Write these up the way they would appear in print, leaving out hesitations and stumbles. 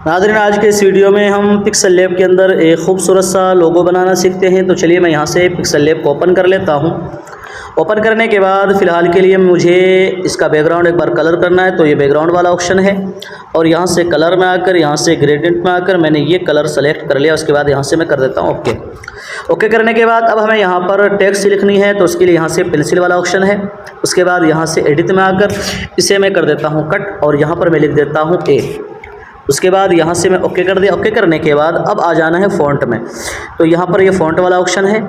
नाज़रीन, आज के इस वीडियो में हम पिक्सल लैब के अंदर एक खूबसूरत सा लोगो बनाना सीखते हैं। तो चलिए मैं यहाँ से पिक्सल लैब को ओपन कर लेता हूँ। ओपन करने के बाद फ़िलहाल के लिए मुझे इसका बैकग्राउंड एक बार कलर करना है, तो ये बैकग्राउंड वाला ऑप्शन है और यहाँ से कलर में आकर यहाँ से ग्रेडियंट में आकर मैंने ये कलर सेलेक्ट कर लिया। उसके बाद यहाँ से मैं कर देता हूँ ओके। ओके करने के बाद अब हमें यहाँ पर टेक्स्ट लिखनी है, तो उसके लिए यहाँ से पेंसिल वाला ऑप्शन है। उसके बाद यहाँ से एडिट में आकर इसे मैं कर देता हूँ कट और यहाँ पर मैं लिख देता हूँ ए। उसके बाद यहाँ से मैं ओके कर दिया। ओके करने के बाद अब आ जाना है फ़ॉन्ट में, तो यहाँ पर ये फ़ॉन्ट वाला ऑप्शन है।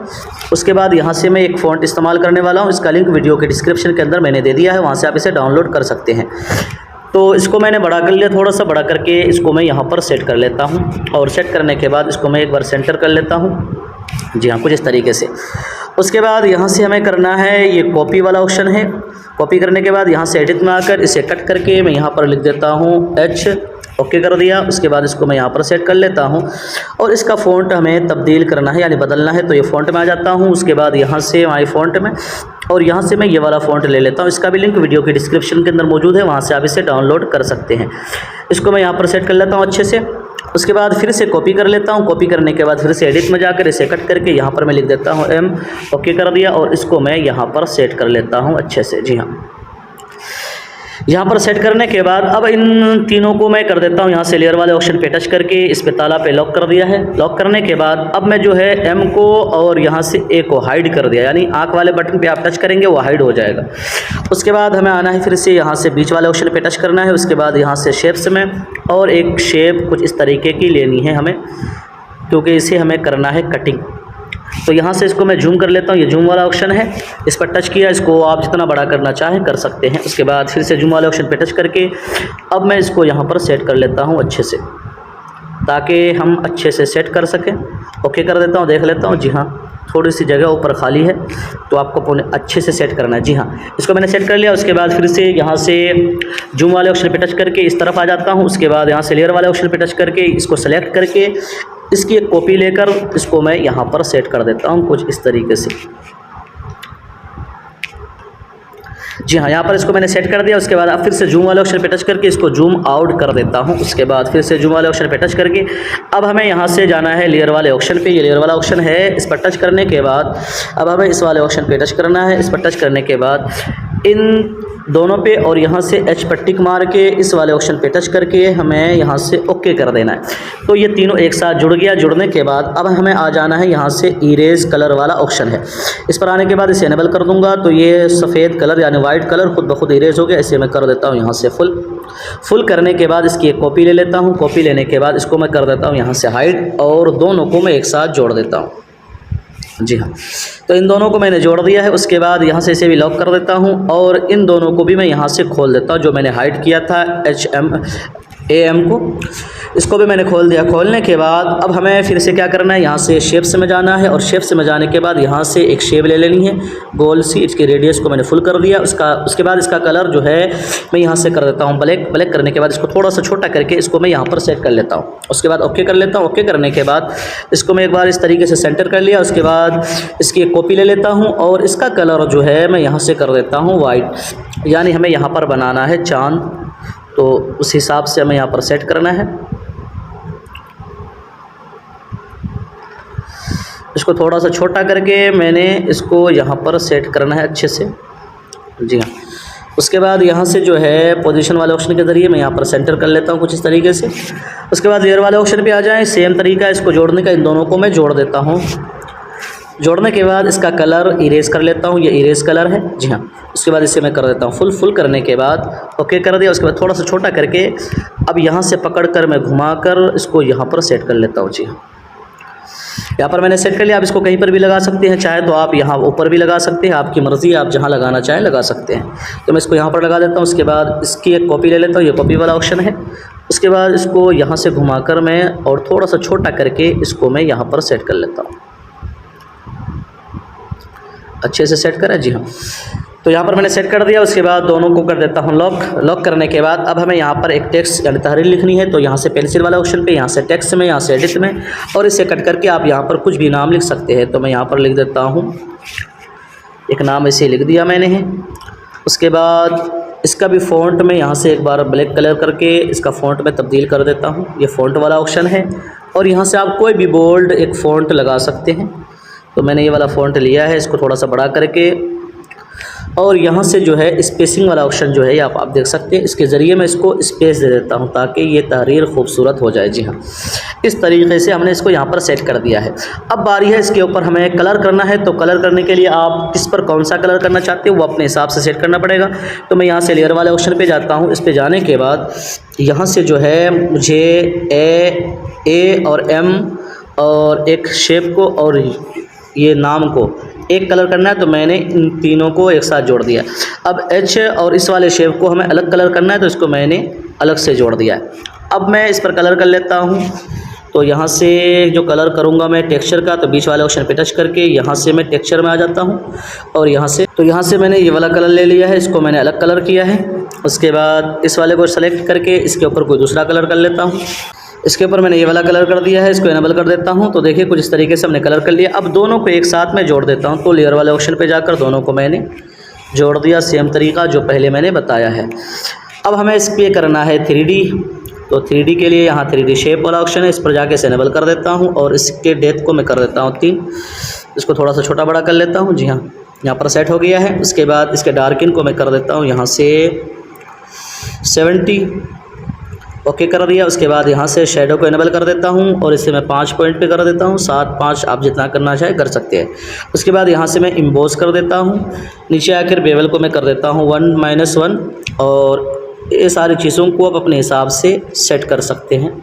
उसके बाद यहाँ से मैं एक फ़ॉन्ट इस्तेमाल करने वाला हूँ, इसका लिंक वीडियो के डिस्क्रिप्शन के अंदर मैंने दे दिया है, वहाँ से आप इसे डाउनलोड कर सकते हैं। तो इसको मैंने बड़ा कर लिया, थोड़ा सा बड़ा करके इसको मैं यहाँ पर सेट कर लेता हूँ और सेट करने के बाद इसको मैं एक बार सेंटर कर लेता हूँ। जी हाँ, कुछ इस तरीके से। उसके बाद यहाँ से हमें करना है ये कॉपी वाला ऑप्शन है। कॉपी करने के बाद यहाँ से एडिट में आकर इसे कट करके मैं यहाँ पर लिख देता हूँ एच। ओके कर दिया। उसके बाद इसको मैं यहाँ पर सेट कर लेता हूँ और इसका फ़ॉन्ट हमें तब्दील करना है यानी बदलना है, तो ये फ़ॉन्ट में आ जाता हूँ। उसके बाद यहाँ से माई फ़ॉन्ट में और यहाँ से मैं ये वाला फ़ॉन्ट ले लेता हूँ, इसका भी लिंक वीडियो के डिस्क्रिप्शन के अंदर मौजूद है, वहाँ से आप इसे डाउनलोड कर सकते हैं। इसको मैं यहाँ पर सेट कर लेता हूँ अच्छे से। उसके बाद फिर से कॉपी कर लेता हूँ। कॉपी करने के बाद फिर से एडिट में जाकर इसे कट करके यहाँ पर मैं लिख देता हूँ एम। ओके कर दिया और इसको मैं यहाँ पर सेट कर लेता हूँ अच्छे से। जी हाँ, यहाँ पर सेट करने के बाद अब इन तीनों को मैं कर देता हूँ यहाँ से लेयर वाले ऑप्शन पे टच करके इस पे ताला पे लॉक कर दिया है। लॉक करने के बाद अब मैं जो है एम को और यहाँ से ए को हाइड कर दिया, यानी आँख वाले बटन पे आप टच करेंगे वो हाइड हो जाएगा। उसके बाद हमें आना है फिर से यहाँ से बीच वाले ऑप्शन पे टच करना है। उसके बाद यहाँ से शेप्स में और एक शेप कुछ इस तरीके की लेनी है हमें, क्योंकि इसे हमें करना है कटिंग। तो यहाँ से इसको मैं जूम कर लेता हूँ, ये जूम वाला ऑप्शन है, इस पर टच किया, इसको आप जितना बड़ा करना चाहें कर सकते हैं। उसके बाद फिर से जूम वाले ऑप्शन पर टच करके अब मैं इसको यहाँ पर सेट कर लेता हूँ अच्छे से, ताकि हम अच्छे से सेट कर सकें। ओके कर देता हूँ, देख लेता हूँ। जी हाँ, थोड़ी सी जगह ऊपर खाली है तो आपको पूरे अच्छे से सेट करना है। जी हाँ, इसको मैंने सेट कर लिया। उसके बाद फिर से यहाँ से जूम वाले ऑप्शन पे टच करके इस तरफ आ जाता हूँ। उसके बाद यहाँ से लेयर वाले ऑप्शन पे टच करके इसको सेलेक्ट करके इसकी एक कॉपी लेकर इसको मैं यहाँ पर सेट कर देता हूँ कुछ इस तरीके से। जी हाँ, यहाँ पर इसको मैंने सेट कर दिया। उसके बाद अब फिर से जूम वाले ऑप्शन पे टच करके इसको जूम आउट कर देता हूँ। उसके बाद फिर से जूम वाले ऑप्शन पे टच करके अब हमें यहाँ से जाना है लेयर वाले ऑप्शन पे। ये लेयर वाला ऑप्शन है, इस पर टच करने के बाद अब हमें इस वाले ऑप्शन पे टच करना है। इस पर टच करने के बाद इन दोनों पे और यहाँ से एच पर टिक मार के इस वाले ऑप्शन पे टच करके हमें यहाँ से ओके कर देना है। तो ये तीनों एक साथ जुड़ गया। जुड़ने के बाद अब हमें आ जाना है यहाँ से इरेज कलर वाला ऑप्शन है, इस पर आने के बाद इसे इनेबल कर दूंगा तो ये सफ़ेद कलर यानी वाइट कलर खुद ब खुद इरेज हो गया। इसे मैं कर देता हूँ यहाँ से फुल करने के बाद इसकी एक कॉपी ले लेता हूँ। कॉपी लेने के बाद इसको मैं कर देता हूँ यहाँ से हाइड और दोनों को मैं एक साथ जोड़ देता हूँ। जी हाँ, तो इन दोनों को मैंने जोड़ दिया है। उसके बाद यहाँ से इसे भी लॉक कर देता हूँ और इन दोनों को भी मैं यहाँ से खोल देता हूँ, जो मैंने हाइड किया था HM को, इसको भी मैंने खोल दिया। खोलने के बाद अब हमें फिर से क्या करना है, यहाँ से शेप्स में जाना है और शेप्स में जाने के बाद यहाँ से एक शेप ले लेनी है गोल सी। इसके रेडियस को मैंने फुल कर दिया। उसके बाद इसका कलर जो है मैं यहाँ से कर देता हूँ ब्लैक। ब्लैक करने के बाद इसको थोड़ा सा छोटा करके इसको मैं यहाँ पर सेट कर लेता हूँ। उसके बाद ओके कर लेता हूँ। ओके करने के बाद इसको मैं एक बार इस तरीके से सेंटर कर लिया। उसके बाद इसकी एक कॉपी ले लेता हूँ और इसका कलर जो है मैं यहाँ से कर देता हूँ वाइट, यानी हमें यहाँ पर बनाना है चाँद, तो उस हिसाब से हमें यहाँ पर सेट करना है। इसको थोड़ा सा छोटा करके मैंने इसको यहाँ पर सेट करना है अच्छे से। जी हाँ, उसके बाद यहाँ से जो है पोजीशन वाले ऑप्शन के ज़रिए मैं यहाँ पर सेंटर कर लेता हूँ कुछ इस तरीके से। उसके बाद लेयर वाले ऑप्शन पे आ जाएं, सेम तरीका है इसको जोड़ने का। इन दोनों को मैं जोड़ देता हूँ। जोड़ने के बाद इसका कलर इरेज कर लेता हूँ, ये इरेज कलर है। जी हाँ, उसके बाद इसे मैं कर देता हूँ फुल करने के बाद ओके कर दिया। उसके बाद थोड़ा सा छोटा करके अब यहाँ से पकड़ कर मैं घुमा कर इसको यहाँ पर सेट कर लेता हूँ। जी हाँ, यहाँ पर मैंने सेट कर लिया। आप इसको कहीं पर भी लगा सकते हैं, चाहे तो आप यहाँ ऊपर भी लगा सकते हैं, आपकी मर्ज़ी, आप जहाँ लगाना चाहें लगा सकते हैं। तो मैं इसको यहाँ पर लगा देता हूँ। उसके बाद इसकी एक कॉपी ले लेता हूँ, ये कॉपी वाला ऑप्शन है। उसके बाद इसको यहाँ से घुमाकर मैं और थोड़ा सा छोटा करके इसको मैं यहाँ पर सेट कर लेता हूँ। अच्छे से सेट करें। जी हाँ, तो यहाँ पर मैंने सेट कर दिया। उसके बाद दोनों को कर देता हूँ लॉक। लॉक करने के बाद अब हमें यहाँ पर एक टेक्स्ट यानी तहरीर लिखनी है, तो यहाँ से पेंसिल वाला ऑप्शन पे यहाँ से टेक्स्ट में, यहाँ से एडिट में और इसे कट करके आप यहाँ पर कुछ भी नाम लिख सकते हैं। तो मैं यहाँ पर लिख देता हूँ, एक नाम इसे लिख दिया मैंने है। उसके बाद इसका भी फ़ॉन्ट में यहाँ से एक बार ब्लैक कलर करके इसका फ़ॉन्ट में तब्दील कर देता हूँ। ये फ़ॉन्ट वाला ऑप्शन है और यहाँ से आप कोई भी बोल्ड एक फ़ॉन्ट लगा सकते हैं। तो मैंने ये वाला फ़ॉन्ट लिया है, इसको थोड़ा सा बड़ा करके, और यहाँ से जो है स्पेसिंग वाला ऑप्शन जो है ये आप देख सकते हैं, इसके ज़रिए मैं इसको स्पेस दे देता हूँ ताकि ये तहरीर खूबसूरत हो जाए। जी हाँ, इस तरीके से हमने इसको यहाँ पर सेट कर दिया है। अब बारी है इसके ऊपर हमें कलर करना है। तो कलर करने के लिए आप किस पर कौन सा कलर करना चाहते हो वो अपने हिसाब से सेट करना पड़ेगा। तो मैं यहाँ से लेयर वाले ऑप्शन पर जाता हूँ। इस पर जाने के बाद यहाँ से जो है मुझे ए और एम और एक शेप को और ये नाम को एक कलर करना है, तो मैंने इन तीनों को एक साथ जोड़ दिया। अब एच और इस वाले शेप को हमें अलग कलर करना है, तो इसको मैंने अलग से जोड़ दिया है। अब मैं इस पर कलर कर लेता हूँ। तो यहाँ से जो कलर करूँगा मैं टेक्सचर का, तो बीच वाले ऑप्शन पे टच करके यहाँ से मैं टेक्सचर में आ जाता हूँ और यहाँ से मैंने ये वाला कलर ले लिया है, इसको मैंने अलग कलर किया है। उसके बाद इस वाले को सेलेक्ट करके इसके ऊपर कोई दूसरा कलर कर लेता हूँ। इसके ऊपर मैंने ये वाला कलर कर दिया है, इसको इनेबल कर देता हूँ। तो देखिए कुछ इस तरीके से हमने कलर कर लिया। अब दोनों को एक साथ में जोड़ देता हूँ। तो लेयर वाले ऑप्शन पे जाकर दोनों को मैंने जोड़ दिया, सेम तरीका जो पहले मैंने बताया है। अब हमें इस पर करना है 3D। तो 3D के लिए यहाँ 3D शेप वाला ऑप्शन है, इस पर जाके इनेबल कर देता हूँ और इसके डेप्थ को मैं कर देता हूँ 3। इसको थोड़ा सा छोटा बड़ा कर लेता हूँ। जी हाँ, यहाँ पर सेट हो गया है। उसके बाद इसके डार्किन को मैं कर देता हूँ यहाँ से 70। ओके कर दिया। उसके बाद यहाँ से शेडो को इनेबल कर देता हूँ और इसे मैं 5 पॉइंट पे कर देता हूँ। 7, 5 आप जितना करना चाहे कर सकते हैं। उसके बाद यहाँ से मैं इम्बोस कर देता हूँ। नीचे आकर बेवल को मैं कर देता हूँ 1-1 और ये सारी चीज़ों को आप अपने हिसाब से सेट कर सकते हैं।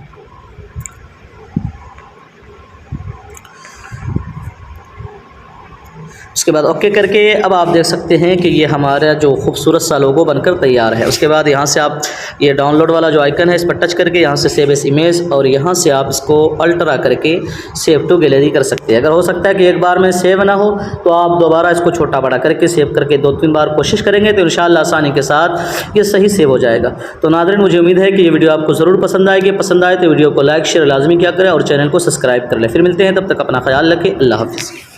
उसके बाद ओके करके अब आप देख सकते हैं कि ये हमारा जो खूबसूरत सा लोगो बनकर तैयार है। उसके बाद यहाँ से आप ये डाउनलोड वाला जो आइकन है इस पर टच करके यहाँ से सेव एस इमेज और यहाँ से आप इसको अल्ट्रा करके सेव टू गैलरी कर सकते हैं। अगर हो सकता है कि एक बार में सेव ना हो तो आप दोबारा इसको छोटा बड़ा करके सेव करके 2-3 बार कोशिश करेंगे तो इंशाअल्लाह आसानी के साथ ये सही सेव हो जाएगा। तो नाज़रीन, मुझे उम्मीद है कि ये वीडियो आपको ज़रूर पसंद आएगी। पसंद आए तो वीडियो को लाइक शेयर लाजमी किया करें और चैनल को सब्सक्राइब कर लें। फिर मिलते हैं, तब तक अपना ख्याल रखें। अल्लाह हाफ़िज़।